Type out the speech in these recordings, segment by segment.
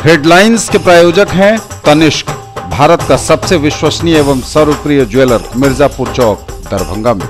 Headlines के प्रायोजक हैं तनिष्क, भारत का सबसे विश्वसनीय एवं सर्वप्रिय ज्वेलर, मिर्जापुर चौक, दरभंगा में।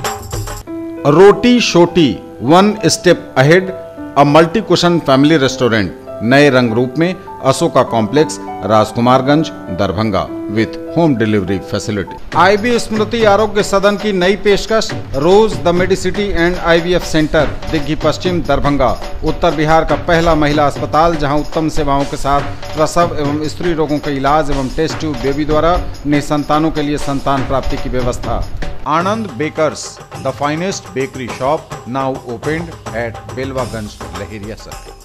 Roti Shoti, one step ahead, a multi cuisine family restaurant, नए रंग रूप में, Ashoka complex, Rajkumarganj, Darbhanga, with home delivery facility. IB Smriti Arogya Sadan की नई पेशकश, rose the medicity and IVF centre, Digghi Paschim, Darbhanga, उत्तर बिहार का पहला महिला अस्पताल जहां उत्तम सेवाओं के साथ प्रसव एवं स्त्री रोगों के इलाज एवं टेस्ट ट्यूब बेबी द्वारा निसंतानों के लिए संतान प्राप्ति की व्यवस्था। Anand bakers, the finest bakery shop, now opened at Belwaganj, Laheria circle.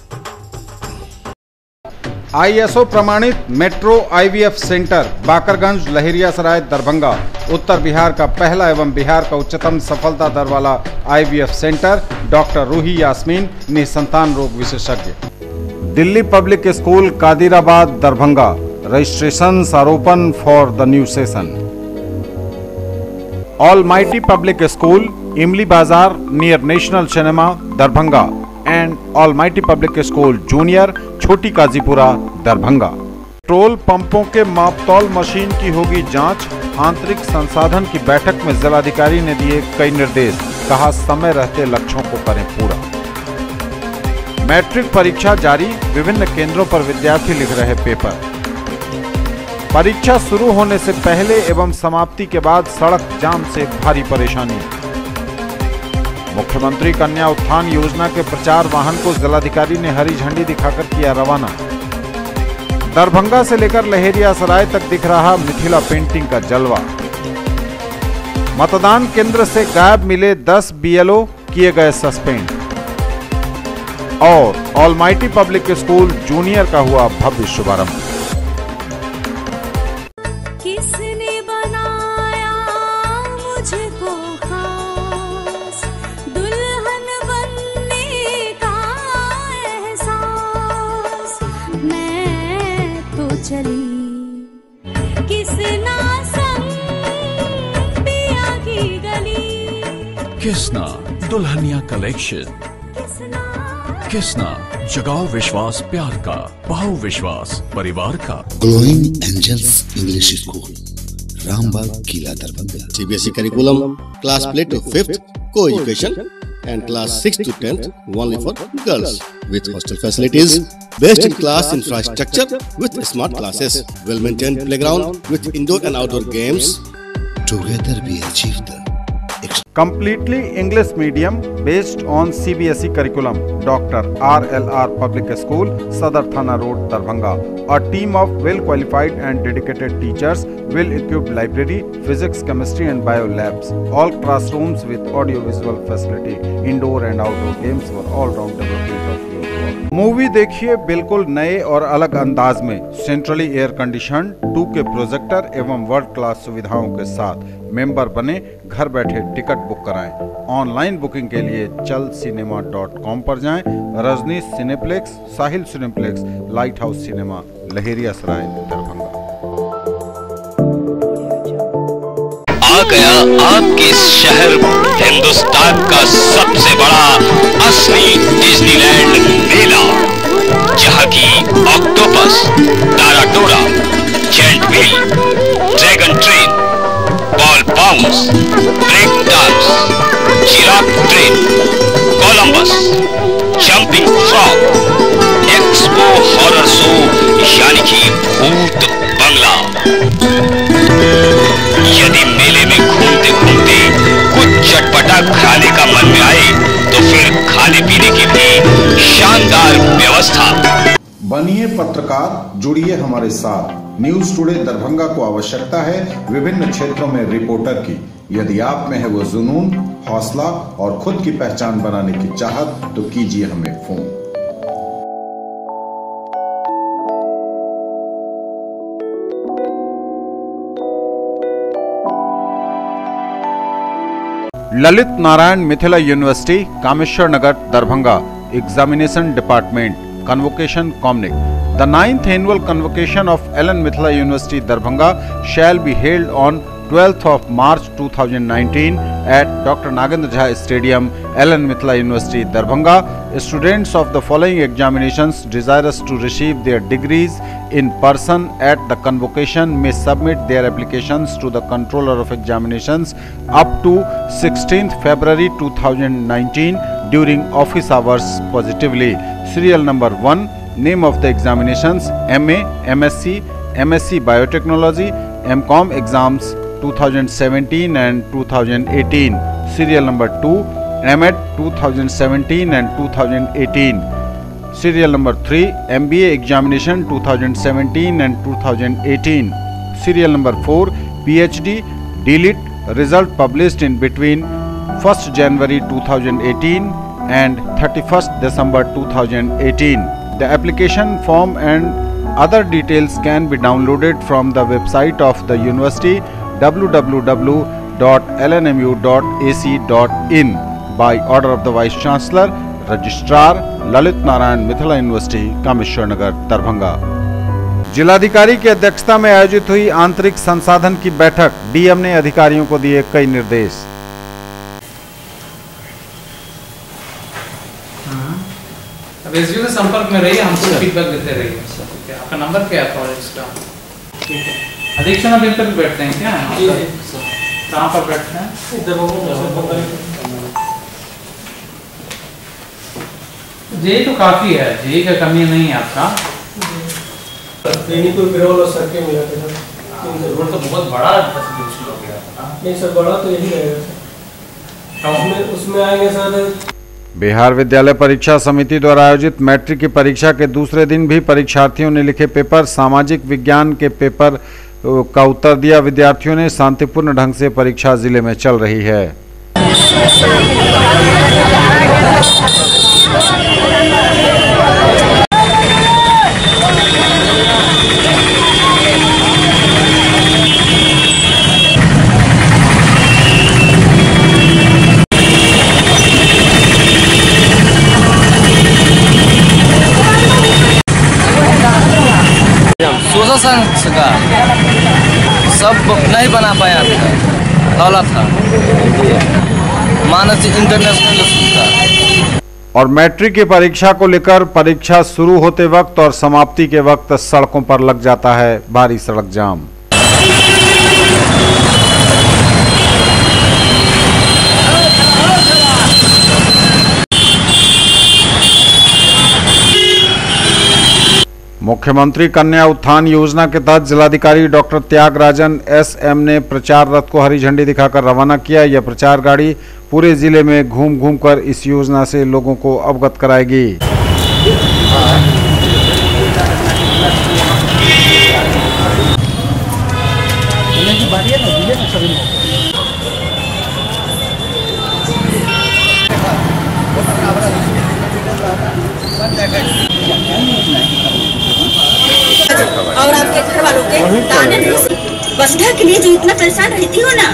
ISO प्रमाणित metro IVF centre, Bakarganj, Laheriasarai, Darbhanga, उत्तर बिहार का पहला एवं बिहार का उच्चतम सफलता दर वाला IVF centre, doctor Roohi Yasmin, निसंतान रोग विशेषज्ञ। Delhi public school, Kadirabad, Darbhanga, registrations are open for the new session. Almighty public school, Imli Bazaar near national cinema, Darbhanga, and almighty public school junior, Chhoti Kazipura, Darbhanga. Petrol पंपों के मापतौल मशीन की होगी जांच, आंतरिक संसाधन की बैठक में जिलाधिकारी ने दिए कई निर्देश, कहा समय रहते लक्ष्यों को करें पूरा। मैट्रिक परीक्षा जारी, विभिन्न केंद्रों पर विद्यार्थी लिख रहे पेपर। परीक्षा शुरू होने से पहले एवं समाप्ति के बाद सड़क जाम से भारी परेशानी। मुख्यमंत्री कन्या उत्थान योजना के प्रचार वाहन को जिलाधिकारी ने हरी झंडी दिखाकर किया रवाना। दरभंगा से लेकर लहेरियासराय तक दिख रहा मिथिला पेंटिंग का जलवा। मतदान केंद्र से गायब मिले 10 BLO, किए गए सस्पेंड। और ऑलमाइटी पब्लिक स्कूल जूनियर का हुआ भव्य शुभारंभ। किसने बनाया मुझको खास, दुल्हन बनने का एहसास, मैं तो चली किसना संग पिया की गली। किसना दुल्हनिया कलेक्शन, किसना जगाओ विश्वास प्यार का, पाओ विश्वास परिवार का। Glowing angels English school, Rambagh, Kila, Darbhanga. CBSE curriculum, class play to 5th, co-education, and class 6 to 10th only for girls, with hostel facilities, best in class infrastructure with smart classes, well-maintained playground with indoor and outdoor games. Together we achieve the completely English medium based on CBSE curriculum, Dr. RLR Public School, Sadar Thana Road, Darbhanga. A team of well qualified and dedicated teachers, well equipped library, physics, chemistry and bio labs. All classrooms with audio visual facility, indoor and outdoor games for all round development of youth. Movie देखिए बिल्कुल नए और अलग अंदाज में, centrally air condition, 2K projector एवं world class सुविधाओं के साथ। मेंबर बने, घर बैठे टिकट बुक कराएं। ऑनलाइन बुकिंग के लिए chalcinema.com पर जाएं। Rajnish cineplex, Sahil cineplex, light house cinema, Laheriasarai, Darbhanga. आ गया आपके शहर हिंदुस्तान का सबसे बड़ा असली डिज्नीलैंड मेला, जहां की ऑक्टोपस, ताराटोरा, giant wheel, dragon train, ball bounce, break dance, giraffe train, Columbus, jumping frog, expo horror show यानी कि भूत बंगला। यदि मेले में घूमते घूमते कुछ चटपटा खाने का मन में आए तो फिर खाने पीने की भी शानदार व्यवस्था। बनिए पत्रकार, जुड़िए हमारे साथ। न्यूज टुडे दरभंगा को आवश्यकता है विभिन्न क्षेत्रों में रिपोर्टर की। यदि आप में है वो जुनून, हौसला और खुद की पहचान बनाने की चाहत तो कीजिए हमें phone. Lalit Narayan Mithila university, Kameshwar Nagar, Darbhanga. Examination department, convocation Comnic. The 9th annual convocation of Ellen Mithila University Darbhanga shall be held on 12th of March 2019 at Dr. Nagendra Jha Stadium, Ellen Mithila University, Darbhanga. Students of the following examinations desirous to receive their degrees in person at the convocation may submit their applications to the Controller of Examinations up to 16th February 2019 during office hours positively. Serial number 1. Name of the examinations: MA, MSc, MSc Biotechnology, MCom exams 2017 and 2018. Serial number 2. MEd 2017 and 2018. Serial number 3. MBA examination 2017 and 2018. Serial number 4. PhD DLIT result published in between 1st January 2018 and 31st December 2018. The application form and other details can be downloaded from the website of the university www.lnmu.ac.in by order of the Vice Chancellor, Registrar, Lalit Narayan, Mithila University, Kameshwar Nagar, Darbhanga. जिलाधिकारी की अध्यक्षता में आयोजित हुई आंतरिक संसाधन की बैठक। डीएम ने अधिकारियों को दिए कई निर्देश। अब एसडीओ के संपर्क में रहिए, हमको फीडबैक देते रहिए। आपका नंबर क्या है कॉलेज का? अधीक्षण अभी तक बैठते हैं क्या? कहाँ पर बैठते हैं? जेई तो काफी है, जेई का कमी नहीं है आपका। रोड तो बहुत बड़ा हो गया। नहीं सर, बड़ा तो यही रहेगा सर। उसमें आएंगे सर। बिहार विद्यालय परीक्षा समिति द्वारा आयोजित मैट्रिक की परीक्षा के दूसरे दिन भी परीक्षार्थियों ने लिखे पेपर। सामाजिक विज्ञान के पेपर का उत्तर दिया। विद्यार्थियों ने शांतिपूर्ण ढंग से परीक्षा जिले में चल रही है। का सब नहीं बना पाया था, दौलत था मानस इंटरनेशनल स्कूल का। और मैट्रिक की परीक्षा को लेकर परीक्षा शुरू होते वक्त और समाप्ति के वक्त सड़कों पर लग जाता है भारी सड़क जाम। मुख्यमंत्री कन्या उत्थान योजना के तहत जिलाधिकारी डॉक्टर त्यागराजन एसएम ने प्रचार रथ को हरी झंडी दिखाकर रवाना किया। यह प्रचार गाड़ी पूरे जिले में घूम घूम कर इस योजना से लोगों को अवगत कराएगी। और आपके घर वालों के ताने वसुधा के लिए जो इतना परेशान रहती हो ना,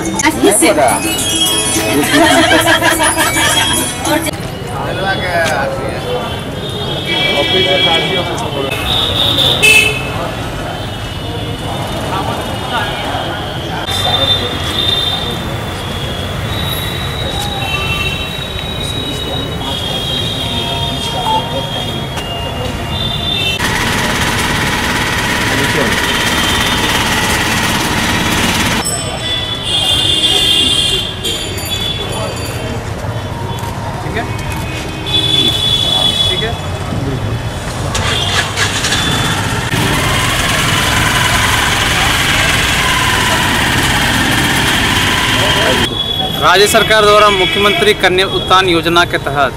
राज्य सरकार द्वारा मुख्यमंत्री कन्या उत्थान योजना के तहत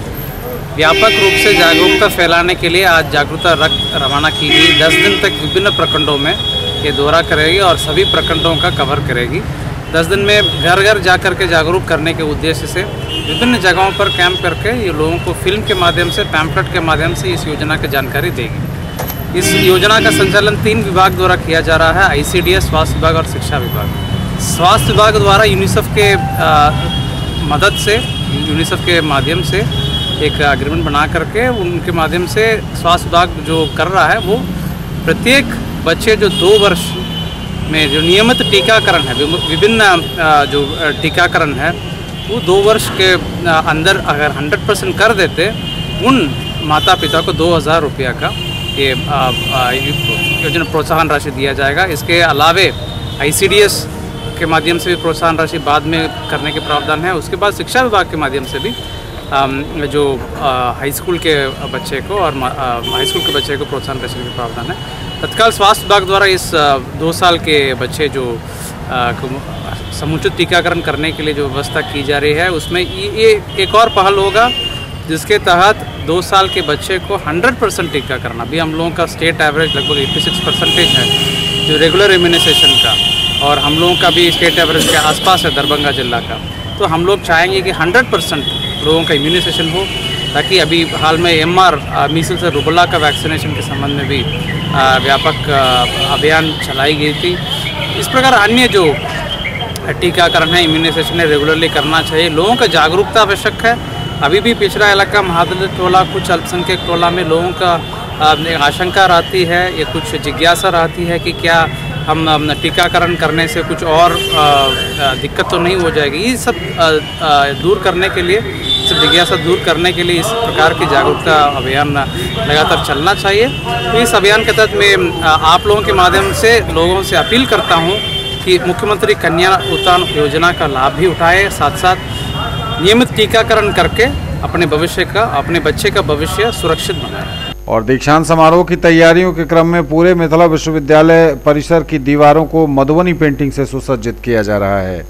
व्यापक रूप से जागरूकता फैलाने के लिए आज जागरूकता रथ रवाना की गई। 10 दिन तक विभिन्न प्रखंडों में ये दौरा करेगी और सभी प्रखंडों का कवर करेगी। 10 दिन में घर घर जाकर के जागरूक करने के उद्देश्य से विभिन्न जगहों पर कैंप करके ये लोगों को फिल्म के माध्यम से, पैम्फलेट के माध्यम से इस योजना की जानकारी देगी। इस योजना का संचालन 3 विभाग द्वारा किया जा रहा है, ICDS, स्वास्थ्य विभाग और शिक्षा विभाग। स्वास्थ्य विभाग द्वारा यूनिसेफ के मदद से, यूनिसेफ के माध्यम से एक एग्रीमेंट बना करके उनके माध्यम से स्वास्थ्य विभाग जो कर रहा है वो प्रत्येक बच्चे जो 2 वर्ष में जो नियमित टीकाकरण है, विभिन्न जो टीकाकरण है वो 2 वर्ष के अंदर अगर 100% कर देते, उन माता पिता को 2000 रुपया का ये योजना प्रोत्साहन राशि दिया जाएगा। इसके अलावे ICDS के माध्यम से भी प्रोत्साहन राशि बाद में करने के प्रावधान है। उसके बाद शिक्षा विभाग के माध्यम से भी जो हाई स्कूल के बच्चे को और हाई स्कूल के बच्चे को प्रोत्साहन राशि का प्रावधान है। तत्काल स्वास्थ्य विभाग द्वारा इस 2 साल के बच्चे जो समुचित टीकाकरण करने के लिए जो व्यवस्था की जा रही है, उसमें ये एक और पहल होगा जिसके तहत 2 साल के बच्चे को 100% टीकाकरण, अभी हम लोगों का स्टेट एवरेज लगभग 86% है जो रेगुलर इम्यूनाइजेशन का, और हम लोगों का भी स्टेट एवरेज के आसपास है दरभंगा जिला का। तो हम लोग चाहेंगे कि 100% लोगों का इम्यूनाइजेशन हो, ताकि अभी हाल में MR मीसल्स और रुबेला का वैक्सीनेशन के संबंध में भी व्यापक अभियान चलाई गई थी। इस प्रकार अन्य जो टीकाकरण है, इम्यूनाइजेशन है, रेगुलरली करना चाहिए। लोगों का जागरूकता आवश्यक है। अभी भी पिछड़ा इलाका, महादलित टोला, कुछ अल्पसंख्यक टोला में लोगों का आशंका रहती है या कुछ जिज्ञासा रहती है कि क्या हम टीकाकरण करने से कुछ और दिक्कत तो नहीं हो जाएगी। ये सब दूर करने के लिए, सब जिज्ञासा दूर करने के लिए इस प्रकार की जागरूकता अभियान लगातार चलना चाहिए। तो इस अभियान के तहत मैं आप लोगों के माध्यम से लोगों से अपील करता हूँ कि मुख्यमंत्री कन्या उत्थान योजना का लाभ भी उठाए, साथ साथ नियमित टीकाकरण करके अपने भविष्य का, अपने बच्चे का भविष्य सुरक्षित बनाए। और दीक्षांत समारोह की तैयारियों के क्रम में पूरे मिथिला विश्वविद्यालय परिसर की दीवारों को मधुबनी पेंटिंग से सुसज्जित किया जा रहा है।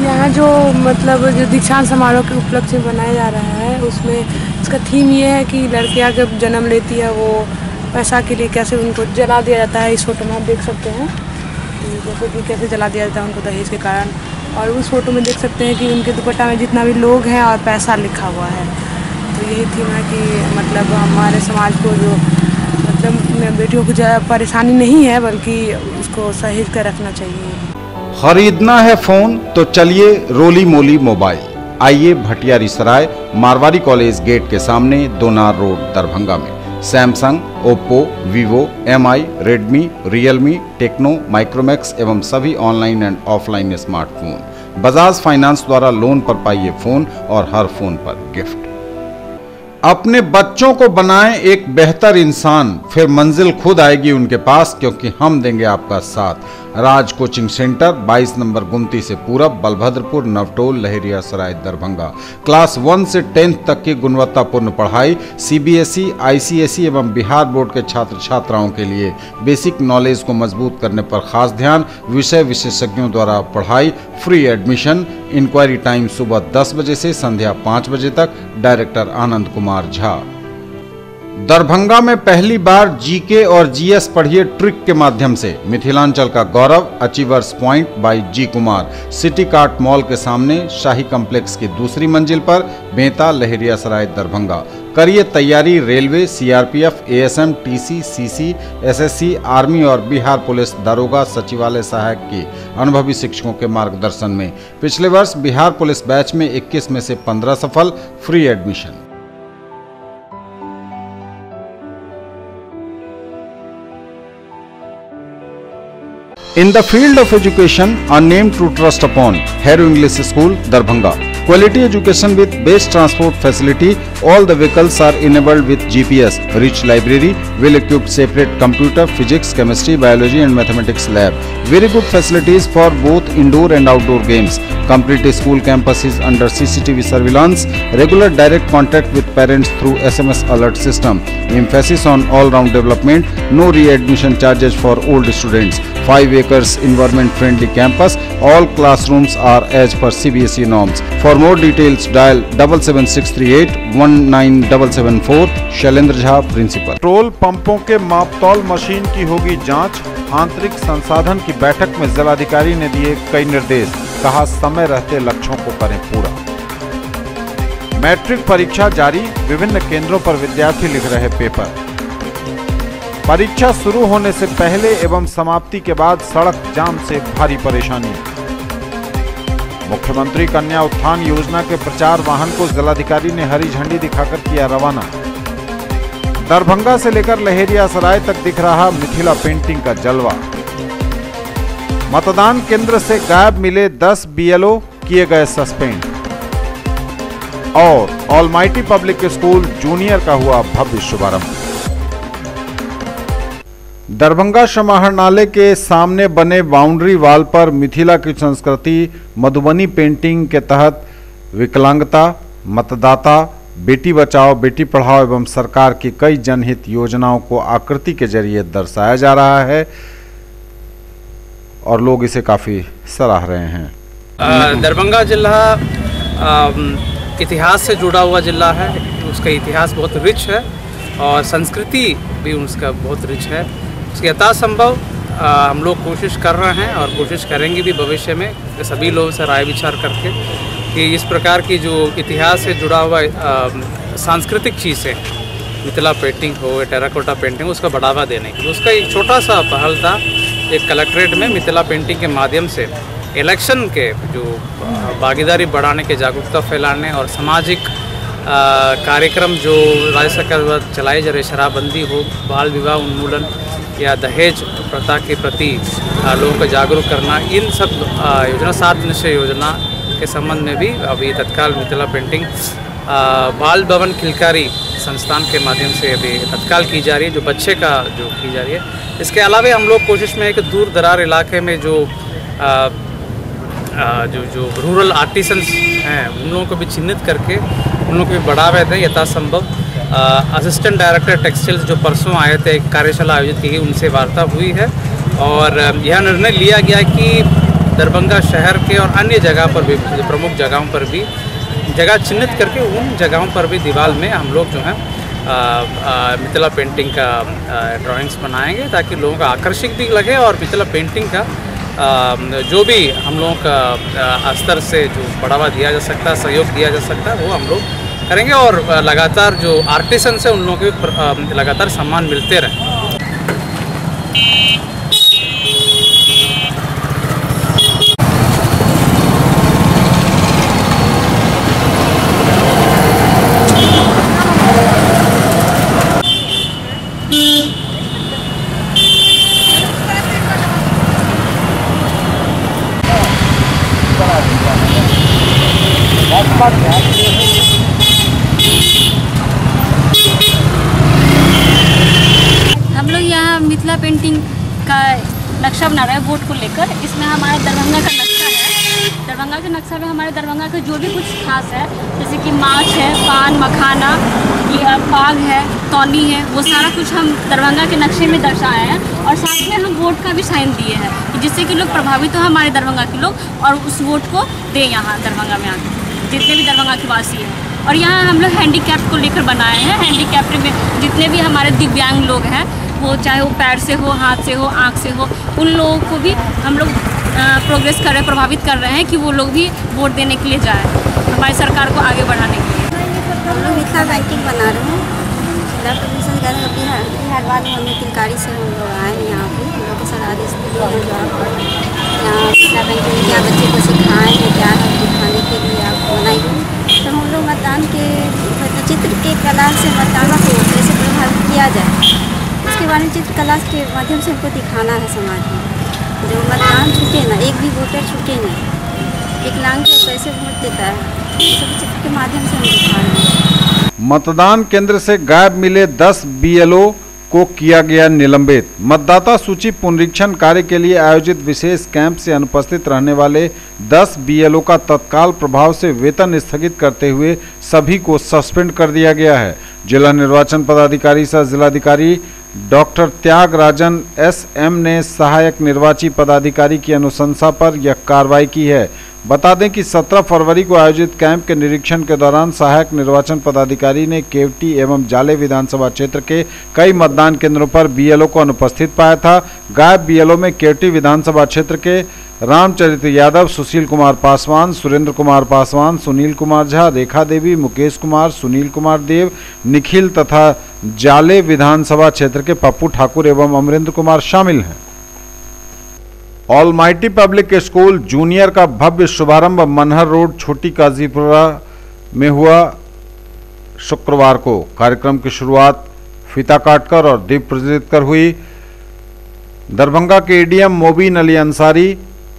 यहाँ जो मतलब जो दीक्षांत समारोह के उपलक्ष्य में बनाया जा रहा है, उसमें इसका थीम ये है कि लड़कियाँ जब जन्म लेती है वो पैसा के लिए कैसे उनको जला दिया जाता है। इस फोटो में आप देख सकते हैं जैसे कि कैसे जला दिया जाता है उनको दहेज के कारण। और उस फोटो में देख सकते हैं कि उनके दुपट्टा में जितना भी लोग हैं और पैसा लिखा हुआ है। तो यही थीम है कि मतलब हमारे समाज को जो मतलब बेटियों को ज़्यादा परेशानी नहीं है, बल्कि उसको सहेज कर रखना चाहिए। खरीदना है फोन तो चलिए रोली मोली मोबाइल। आइए भटियारी सराय मारवाड़ी कॉलेज गेट के सामने दोनार रोड दरभंगा में Samsung, Oppo, Vivo, MI, Redmi, Realme, Tecno, Micromax एवं सभी online and offline smartphone Bajaj finance द्वारा लोन पर पाइए फोन और हर फोन पर गिफ्ट। अपने बच्चों को बनाएं एक बेहतर इंसान, फिर मंजिल खुद आएगी उनके पास, क्योंकि हम देंगे आपका साथ। राज कोचिंग सेंटर 22 नंबर गुमती से पूरब, बलभद्रपुर, नवटोल, लहेरिया सराय, दरभंगा। क्लास 1 से 10th तक की गुणवत्तापूर्ण पढ़ाई CBSE, ICSE एवं बिहार बोर्ड के छात्र छात्राओं के लिए बेसिक नॉलेज को मजबूत करने पर खास ध्यान। विषय विशेषज्ञों द्वारा पढ़ाई, फ्री एडमिशन। इंक्वायरी टाइम सुबह 10 बजे से संध्या 5 बजे तक। डायरेक्टर आनंद कुमार झा। दरभंगा में पहली बार GK और GS पढ़िए ट्रिक के माध्यम से मिथिलांचल का गौरव। Achievers point by G Kumar, city cart mall के सामने, शाही कॉम्प्लेक्स की दूसरी मंजिल पर, बेंता, लहेरिया सराय, दरभंगा। करिए तैयारी railway, CRPF, ASM, TC, CC, SSC, army और बिहार पुलिस दारोगा सचिवालय सहायक के अनुभवी शिक्षकों के मार्गदर्शन में। पिछले वर्ष बिहार पुलिस बैच में 21 में से 15 सफल। Free admission. In the field of education, a name to trust upon, Hero English School, Darbhanga. Quality education with best transport facility. All the vehicles are enabled with GPS. Rich library, well-equipped separate computer, physics, chemistry, biology and mathematics lab. Very good facilities for both indoor and outdoor games. Complete school campus is under CCTV surveillance. Regular direct contact with parents through SMS alert system. Emphasis on all-round development. No re-admission charges for old students. 5 acres environment-friendly campus. All classrooms are as per CBSE norms. For more details, dial 77638 19774. Shailendra Jha, principal. Petrol पंपों के मापतौल machine की होगी जांच। आंतरिक संसाधन की बैठक में जिलाधिकारी ने दिए कई निर्देश। कहा समय रहते लक्ष्यों को करें पूरा। मैट्रिक परीक्षा जारी, विभिन्न केंद्रों पर विद्यार्थी लिख रहे पेपर। परीक्षा शुरू होने से पहले एवं समाप्ति के बाद सड़क जाम से भारी परेशानी। मुख्यमंत्री कन्या उत्थान योजना के प्रचार वाहन को जिलाधिकारी ने हरी झंडी दिखाकर किया रवाना। दरभंगा से लेकर लहेरियासराय तक दिख रहा मिथिला पेंटिंग का जलवा। मतदान केंद्र से गायब मिले 10 BLO, किए गए सस्पेंड। और ऑलमाइटी पब्लिक स्कूल जूनियर का हुआ भव्य शुभारंभ। दरभंगा समाहरणालय के सामने बने बाउंड्री वाल पर मिथिला की संस्कृति मधुबनी पेंटिंग के तहत विकलांगता, मतदाता, बेटी बचाओ बेटी पढ़ाओ एवं सरकार की कई जनहित योजनाओं को आकृति के जरिए दर्शाया जा रहा है और लोग इसे काफी सराह रहे हैं। दरभंगा जिला इतिहास से जुड़ा हुआ जिला है। उसका इतिहास बहुत रिच है और संस्कृति भी उसका बहुत रिच है। उसके यथासंभव हम लोग कोशिश कर रहे हैं और कोशिश करेंगे भी भविष्य में सभी लोगों से राय विचार करके कि इस प्रकार की जो इतिहास से जुड़ा हुआ सांस्कृतिक चीज़ें, मिथिला पेंटिंग हो, टेराकोटा पेंटिंग, उसका बढ़ावा देने के लिए उसका एक छोटा सा पहल था। एक कलेक्ट्रेट में मिथिला पेंटिंग के माध्यम से इलेक्शन के जो भागीदारी बढ़ाने के, जागरूकता फैलाने और सामाजिक कार्यक्रम जो राज्य सरकार द्वारा चलाए जा रहे, शराबबंदी हो, बाल विवाह उन्मूलन या दहेज प्रथा के प्रति लोगों को जागरूक करना, इन सब योजना 7 निश्चय योजना के संबंध में भी अभी तत्काल मिथिला पेंटिंग बाल भवन खिलकारी संस्थान के माध्यम से अभी तत्काल की जा रही है, जो बच्चे का जो की जा रही है। इसके अलावा हम लोग कोशिश में है कि दूर दरार इलाके में जो रूरल आर्टिसंस हैं उन लोगों को भी चिन्हित करके उन लोगों को भी बढ़ावा दें यथासंभव। असिस्टेंट डायरेक्टर टेक्सटाइल्स जो परसों आए थे, एक कार्यशाला आयोजित की गई, उनसे वार्ता हुई है और यह निर्णय लिया गया कि दरभंगा शहर के और अन्य जगह पर भी, प्रमुख जगहों पर भी जगह चिन्हित करके उन जगहों पर भी दीवार में हम लोग जो है मिथिला पेंटिंग का ड्राइंग्स बनाएंगे ताकि लोगों का आकर्षक भी लगे और मिथिला पेंटिंग का जो भी हम लोगों का स्तर से जो बढ़ावा दिया जा सकता है, सहयोग दिया जा सकता है, वो हम लोग करेंगे और लगातार जो आर्टिसंस है उन लोगों को लगातार सम्मान मिलते रहे। हम लोग यहाँ मिथिला पेंटिंग का नक्शा बना रहे हैं वोट को लेकर। इसमें हमारा दरभंगा का नक्शा है। दरभंगा के नक्शा में हमारे दरभंगा का जो भी कुछ खास है, जैसे कि माछ है, पान, मखाना, पाग है, तौनी है, वो सारा कुछ हम दरभंगा के नक्शे में दर्शाए हैं और साथ में हम वोट का भी साइन दिए हैं जिससे कि लोग प्रभावित हो, हमारे दरभंगा के लोग, और उस वोट को दें यहाँ दरभंगा में आके जितने भी दरभंगा के वासी हैं। और यहाँ हम लोग हैंडीकैप को लेकर बनाए हैं। हैंडीकैप में जितने भी हमारे दिव्यांग लोग हैं, वो चाहे वो पैर से हो, हाथ से हो, आँख से हो, उन लोगों को भी हम लोग प्रोग्रेस कर रहे हैं, प्रभावित कर रहे हैं कि वो लोग भी वोट देने के लिए जाएँ, हमारी सरकार को आगे बढ़ाने के लिए। हम लोग मिथिला पेंटिंग बना रहे हैं। जिला प्रशासन का बिहार वाले हमें किलकारी से हम लोग आए हैं यहाँ पे। हम लोग को सर आदेश दिए हैं जो आप यहाँ मिथिला पेंटिंग क्या बच्चे को सिखाएँ हैं, क्या है दिखाने के लिए आप बनाइए। तो हम लोग मतदान के चित्र के कला से मतदान को कैसे प्रभावित किया जाए, उसके बारे में चित्रकला के माध्यम से हमको दिखाना है समाज में। जो मतदान छूटे ना, एक भी वोटर छूटे नहीं। विकलांग है कैसे वोट देता है, सब चित्र के माध्यम से हम दिखा रहे हैं। मतदान केंद्र से गायब मिले 10 BLO को किया गया निलंबित। मतदाता सूची पुनरीक्षण कार्य के लिए आयोजित विशेष कैंप से अनुपस्थित रहने वाले 10 BLO का तत्काल प्रभाव से वेतन स्थगित करते हुए सभी को सस्पेंड कर दिया गया है। जिला निर्वाचन पदाधिकारी सह जिलाधिकारी डॉक्टर त्यागराजन SM ने सहायक निर्वाची पदाधिकारी की अनुशंसा पर यह कार्रवाई की है। बता दें कि 17 फरवरी को आयोजित कैंप के निरीक्षण के दौरान सहायक निर्वाचन पदाधिकारी ने केवटी एवं जाले विधानसभा क्षेत्र के कई मतदान केंद्रों पर BLO को अनुपस्थित पाया था। गायब BLO में केवटी विधानसभा क्षेत्र के रामचरित्र यादव, सुशील कुमार पासवान, सुरेंद्र कुमार पासवान, सुनील कुमार झा, रेखा देवी, मुकेश कुमार, सुनील कुमार देव, निखिल तथा जाले विधानसभा क्षेत्र के पप्पू ठाकुर एवं अमरेंद्र कुमार शामिल हैं। ऑलमाइटी पब्लिक स्कूल जूनियर का भव्य शुभारंभ मनहर रोड, छोटी काजीपुरा में हुआ शुक्रवार को। कार्यक्रम की शुरुआत फीता काटकर और दीप प्रज्वलित कर हुई। दरभंगा के ADM मोबिन अली अंसारी,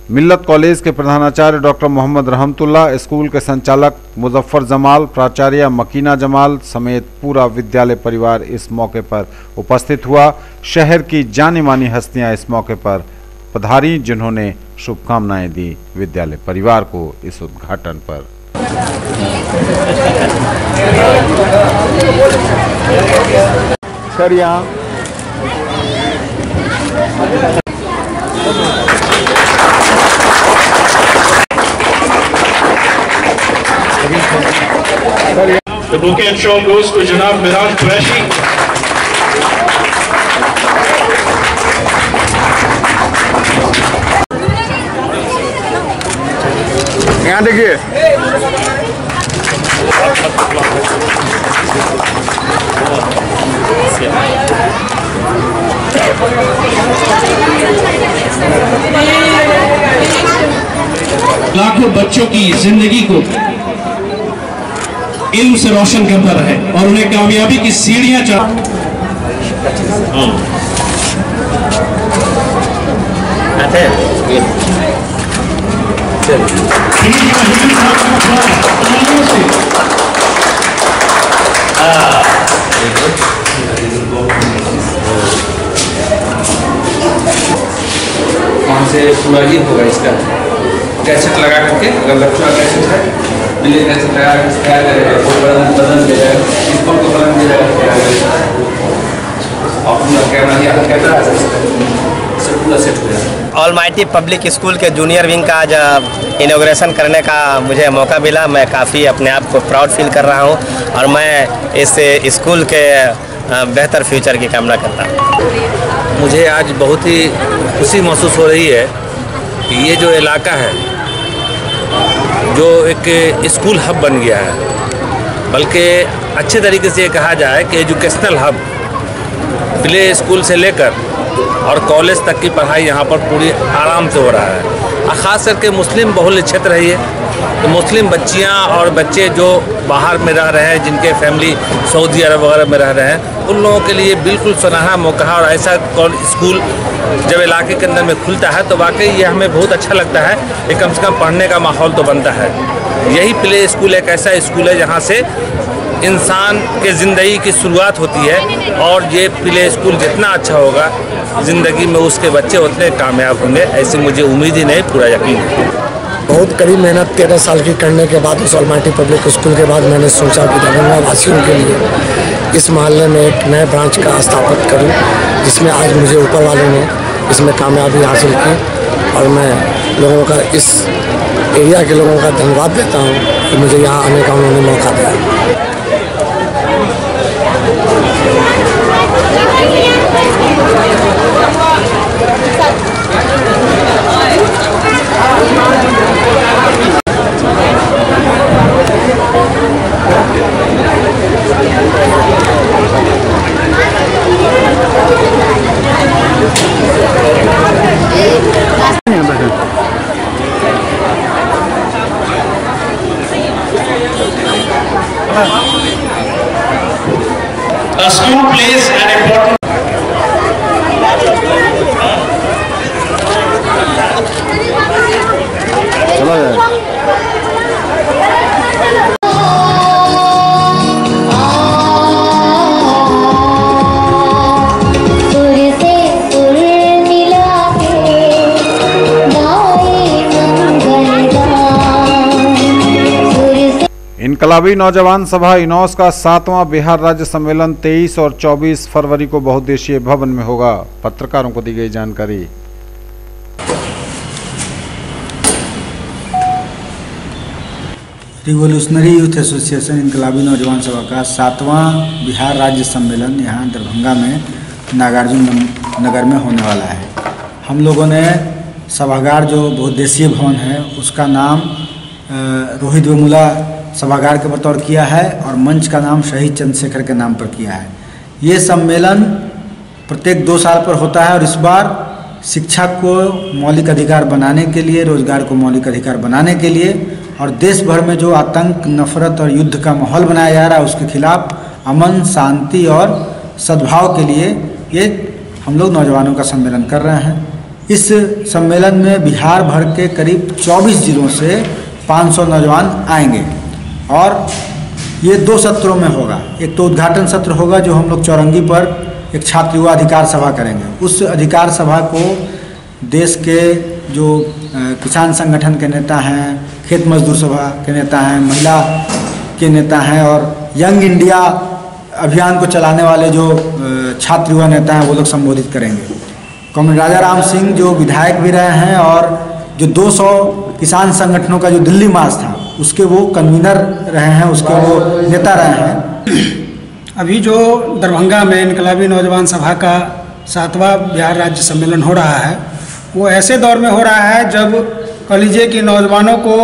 मिल्लत कॉलेज के प्रधानाचार्य डॉक्टर मोहम्मद रहमतुल्ला, स्कूल के संचालक मुजफ्फर जमाल, प्राचार्य मकीना जमाल समेत पूरा विद्यालय परिवार इस मौके पर उपस्थित हुआ। शहर की जानी मानी हस्तियां इस मौके पर पधारी, जिन्होंने शुभकामनाएं दी विद्यालय परिवार को इस उद्घाटन पर। सर यहाँ The bouquet and shawl goes to Janab Miraj Qureshi. यहाँ देखिए, लाखों बच्चों की जिंदगी को इल्म से रोशन करता रहे और उन्हें कामयाबी की सीढ़ियां वहाँ से पूरा ये होगा इसका कैसेट लगा करके, अगर बच्चों का कैसेट है मिले कैसेट लगा बदल दे जाएगा, इसको बदल दे जाएगा, अपना कैमरा पूरा सेट हो जाएगा। ऑलमाइटी पब्लिक स्कूल के जूनियर विंग का आज इनॉग्रेशन करने का मुझे मौका मिला। मैं काफ़ी अपने आप को प्राउड फील कर रहा हूं और मैं इस स्कूल के बेहतर फ्यूचर की कामना करता हूं। मुझे आज बहुत ही खुशी महसूस हो रही है कि ये जो इलाका है जो एक स्कूल हब बन गया है, बल्कि अच्छे तरीके से ये कहा जाए कि एजुकेशनल हब, प्ले स्कूल से लेकर और कॉलेज तक की पढ़ाई यहाँ पर पूरी आराम से हो रहा है। ख़ास करके मुस्लिम बहुल क्षेत्र है ये, तो मुस्लिम बच्चियाँ और बच्चे जो बाहर में रह रहे हैं, जिनके फैमिली सऊदी अरब वगैरह में रह रहे हैं, उन लोगों के लिए बिल्कुल सुनहरा मौका है। और ऐसा स्कूल जब इलाके के अंदर में खुलता है तो वाकई ये हमें बहुत अच्छा लगता है कि कम से कम पढ़ने का माहौल तो बनता है। यही प्ले स्कूल एक ऐसा स्कूल है जहाँ से इंसान के ज़िंदगी की शुरुआत होती है और ये प्ले स्कूल जितना अच्छा होगा ज़िंदगी में उसके बच्चे उतने कामयाब होंगे, ऐसी मुझे उम्मीद ही नहीं, पूरा यकीन है। बहुत कड़ी मेहनत 13 साल की करने के बाद उस ऑलमाइटी पब्लिक स्कूल के बाद मैंने सोचा कि दरभंगा वासियों के लिए इस मोहल्ले में एक नए ब्रांच का स्थापित करूं, जिसमें आज मुझे ऊपर वालों ने इसमें कामयाबी हासिल की और मैं लोगों का, इस एरिया के लोगों का धन्यवाद देता हूं कि मुझे यहाँ आने का उन्होंने मौका दिया। A school plays an important चला जाए। इनकलाबी नौजवान सभा इनौस का 7वां बिहार राज्य सम्मेलन 23 और 24 फरवरी को बहुउद्देशीय भवन में होगा। पत्रकारों को दी गई जानकारी। रिवोल्यूशनरी यूथ एसोसिएशन इनकलाबी नौजवान सभा का 7वां बिहार राज्य सम्मेलन यहाँ दरभंगा में नागार्जुन नगर में होने वाला है। हम लोगों ने सभागार जो बहुउद्देशीय भवन है उसका नाम रोहित वेमुला सभागार के बतौर किया है और मंच का नाम शहीद चंद्रशेखर के नाम पर किया है। ये सम्मेलन प्रत्येक 2 साल पर होता है और इस बार शिक्षा को मौलिक अधिकार बनाने के लिए, रोजगार को मौलिक अधिकार बनाने के लिए और देश भर में जो आतंक, नफरत और युद्ध का माहौल बनाया जा रहा है उसके खिलाफ अमन, शांति और सद्भाव के लिए ये हम लोग नौजवानों का सम्मेलन कर रहे हैं। इस सम्मेलन में बिहार भर के करीब 24 जिलों से 500 नौजवान आएंगे और ये 2 सत्रों में होगा। एक तो उद्घाटन सत्र होगा जो हम लोग चौरंगी पर एक छात्र युवा अधिकार सभा करेंगे। उस अधिकार सभा को देश के जो किसान संगठन के नेता हैं, खेत मजदूर सभा के नेता हैं, महिला के नेता हैं और यंग इंडिया अभियान को चलाने वाले जो छात्र युवा नेता हैं वो लोग संबोधित करेंगे। कॉमरेड राजा राम सिंह जो विधायक भी रहे हैं और जो 200 किसान संगठनों का जो दिल्ली मार्च था उसके वो कन्वीनर रहे हैं, उसके वो नेता रहे हैं। अभी जो दरभंगा में इनकलाबी नौजवान सभा का 7वां बिहार राज्य सम्मेलन हो रहा है वो ऐसे दौर में हो रहा है जब कॉलेज के नौजवानों को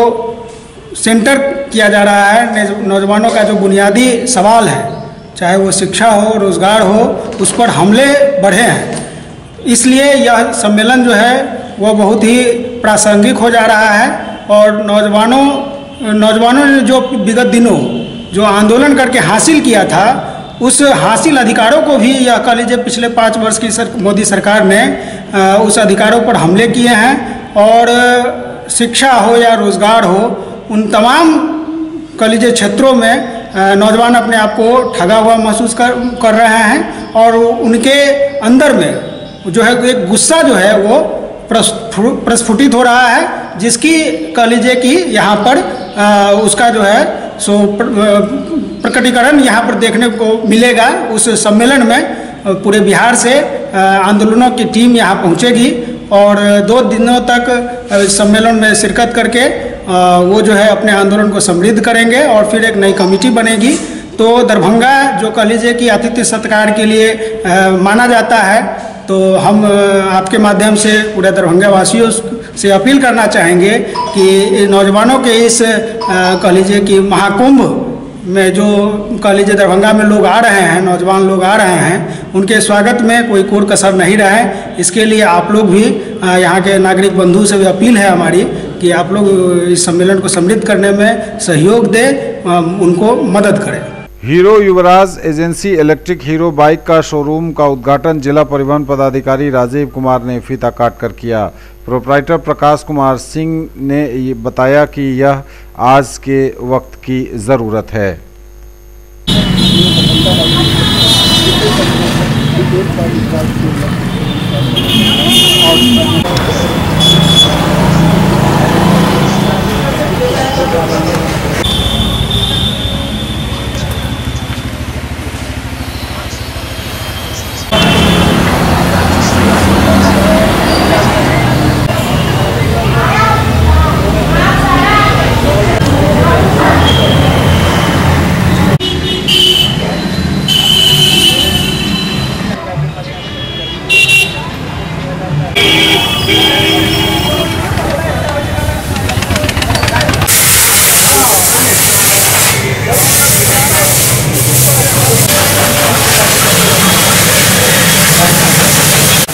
सेंटर किया जा रहा है। नौजवानों का जो बुनियादी सवाल है, चाहे वो शिक्षा हो, रोजगार हो, उस पर हमले बढ़े हैं। इसलिए यह सम्मेलन जो है वो बहुत ही प्रासंगिक हो जा रहा है और नौजवानों ने जो विगत दिनों जो आंदोलन करके हासिल किया था उस हासिल अधिकारों को भी यह कॉलेज पिछले 5 वर्ष की मोदी सरकार ने उस अधिकारों पर हमले किए हैं और शिक्षा हो या रोजगार हो, उन तमाम कॉलेज क्षेत्रों में नौजवान अपने आप को ठगा हुआ महसूस कर रहे हैं और उनके अंदर में जो है एक गुस्सा जो है वो प्रस्फुटित हो रहा है, जिसकी कॉलेज की यहाँ पर उसका जो है सो प्रकटीकरण यहाँ पर देखने को मिलेगा। उस सम्मेलन में पूरे बिहार से आंदोलनों की टीम यहाँ पहुँचेगी और 2 दिनों तक सम्मेलन में शिरकत करके वो जो है अपने आंदोलन को समृद्ध करेंगे और फिर एक नई कमेटी बनेगी। तो दरभंगा जो कॉलेज की आतिथ्य सत्कार के लिए माना जाता है, तो हम आपके माध्यम से पूरे दरभंगा वासियों से अपील करना चाहेंगे कि नौजवानों के इस कॉलेज की महाकुंभ में जो कॉलेज दरभंगा में लोग आ रहे हैं, नौजवान लोग आ रहे हैं, उनके स्वागत में कोई कोर कसर नहीं रहे। इसके लिए आप लोग भी यहाँ के नागरिक बंधु से भी अपील है हमारी कि आप लोग इस सम्मेलन को समृद्ध करने में सहयोग दें, उनको मदद करें। हीरो युवराज एजेंसी इलेक्ट्रिक हीरो बाइक का शोरूम का उद्घाटन जिला परिवहन पदाधिकारी राजीव कुमार ने फीता काट कर किया। प्रोप्राइटर प्रकाश कुमार सिंह ने ये बताया कि यह आज के वक्त की ज़रूरत है।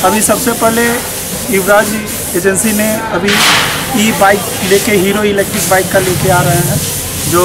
अभी सबसे पहले युवराज एजेंसी ने अभी ई बाइक लेके हीरो इलेक्ट्रिक बाइक का लेके आ रहे हैं, जो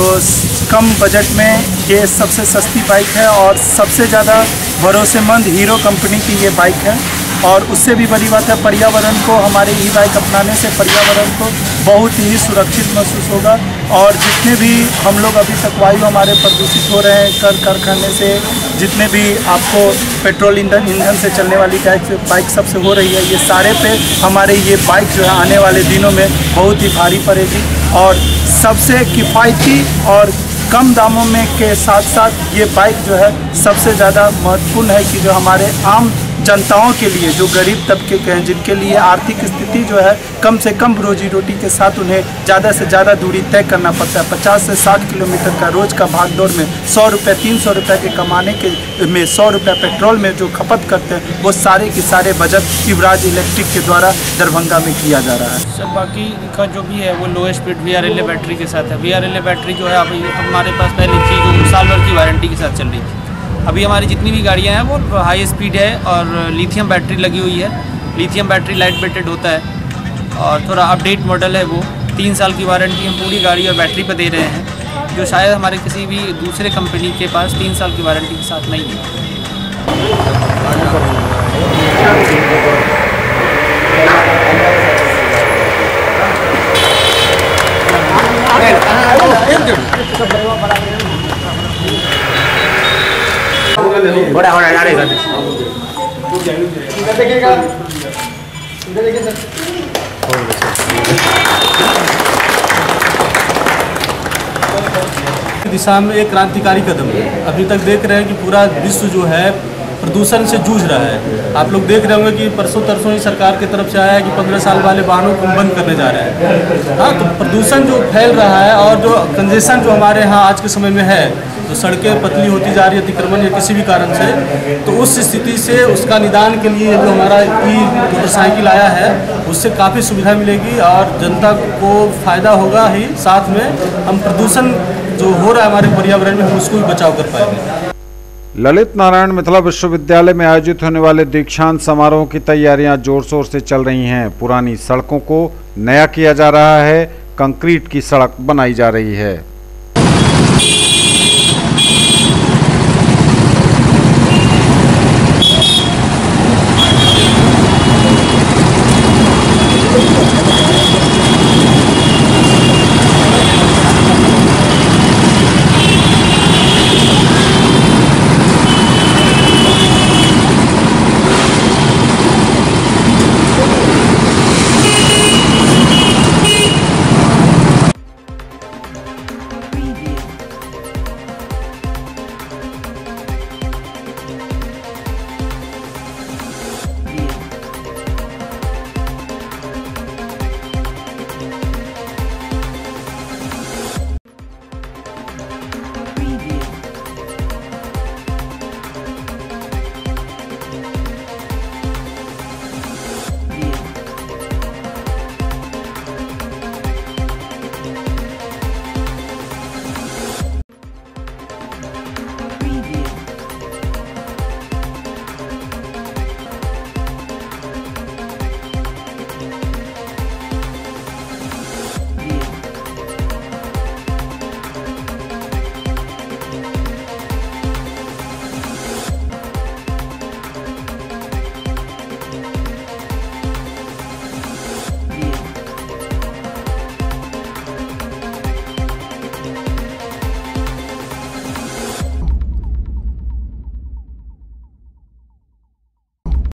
कम बजट में ये सबसे सस्ती बाइक है और सबसे ज़्यादा भरोसेमंद हीरो कंपनी की ये बाइक है। और उससे भी बड़ी बात है, पर्यावरण को हमारे ई बाइक अपनाने से पर्यावरण को बहुत ही सुरक्षित महसूस होगा। और जितने भी हम लोग अभी तक वायु हमारे प्रदूषित हो रहे हैं कारखाने से, जितने भी आपको पेट्रोल ईंधन से चलने वाली बाइक सबसे हो रही है, ये सारे पे हमारे ये बाइक जो है आने वाले दिनों में बहुत ही भारी पड़ेगी और सबसे किफ़ायती और कम दामों में के साथ साथ ये बाइक जो है सबसे ज़्यादा महत्वपूर्ण है कि जो हमारे आम जनताओं के लिए, जो गरीब तबके के हैं, जिनके लिए आर्थिक स्थिति जो है कम से कम रोजी रोटी के साथ उन्हें ज़्यादा से ज़्यादा दूरी तय करना पड़ता है। 50 से 60 किलोमीटर का रोज़ का भागदौड़ में 100 रुपये 300 रुपये के कमाने के में 100 रुपये पेट्रोल में जो खपत करते हैं वो सारे के सारे बजट युवराज इलेक्ट्रिक के द्वारा दरभंगा में किया जा रहा है। सर बाकी का जो भी है वो लो स्पीड VRLA बैटरी के साथ है। VRLA बैटरी जो है अभी हमारे पास पहले थी जो साल भर की वारंटी के साथ चल रही थी। अभी हमारी जितनी भी गाड़ियां हैं वो हाई स्पीड है और लिथियम बैटरी लगी हुई है। लिथियम बैटरी लाइट वेटेड होता है और थोड़ा अपडेट मॉडल है वो। 3 साल की वारंटी हम पूरी गाड़ी और बैटरी पर दे रहे हैं, जो शायद हमारे किसी भी दूसरे कंपनी के पास 3 साल की वारंटी के साथ नहीं है। बड़ा होना जा रहा है। दिशा में एक क्रांतिकारी कदम है। अभी तक देख रहे हैं कि पूरा विश्व जो है प्रदूषण से जूझ रहा है। आप लोग देख रहे होंगे कि परसों तरसों ही सरकार की तरफ से आया है कि 15 साल वाले वाहनों को बंद करने जा रहे हैं। हाँ, तो प्रदूषण जो फैल रहा है और जो कंजेशन जो हमारे यहाँ आज के समय में है, तो सड़कें पतली होती जा रही है अतिक्रमण या किसी भी कारण से, तो उस स्थिति से उसका निदान के लिए जो हमारा मोटरसाइकिल आया है उससे काफ़ी सुविधा मिलेगी और जनता को फ़ायदा होगा ही, साथ में हम प्रदूषण जो हो रहा है हमारे पर्यावरण में हम उसको भी बचाव कर पाएंगे। ललित नारायण मिथिला विश्वविद्यालय में आयोजित होने वाले दीक्षांत समारोह की तैयारियां जोर शोर से चल रही हैं। पुरानी सड़कों को नया किया जा रहा है, कंक्रीट की सड़क बनाई जा रही है।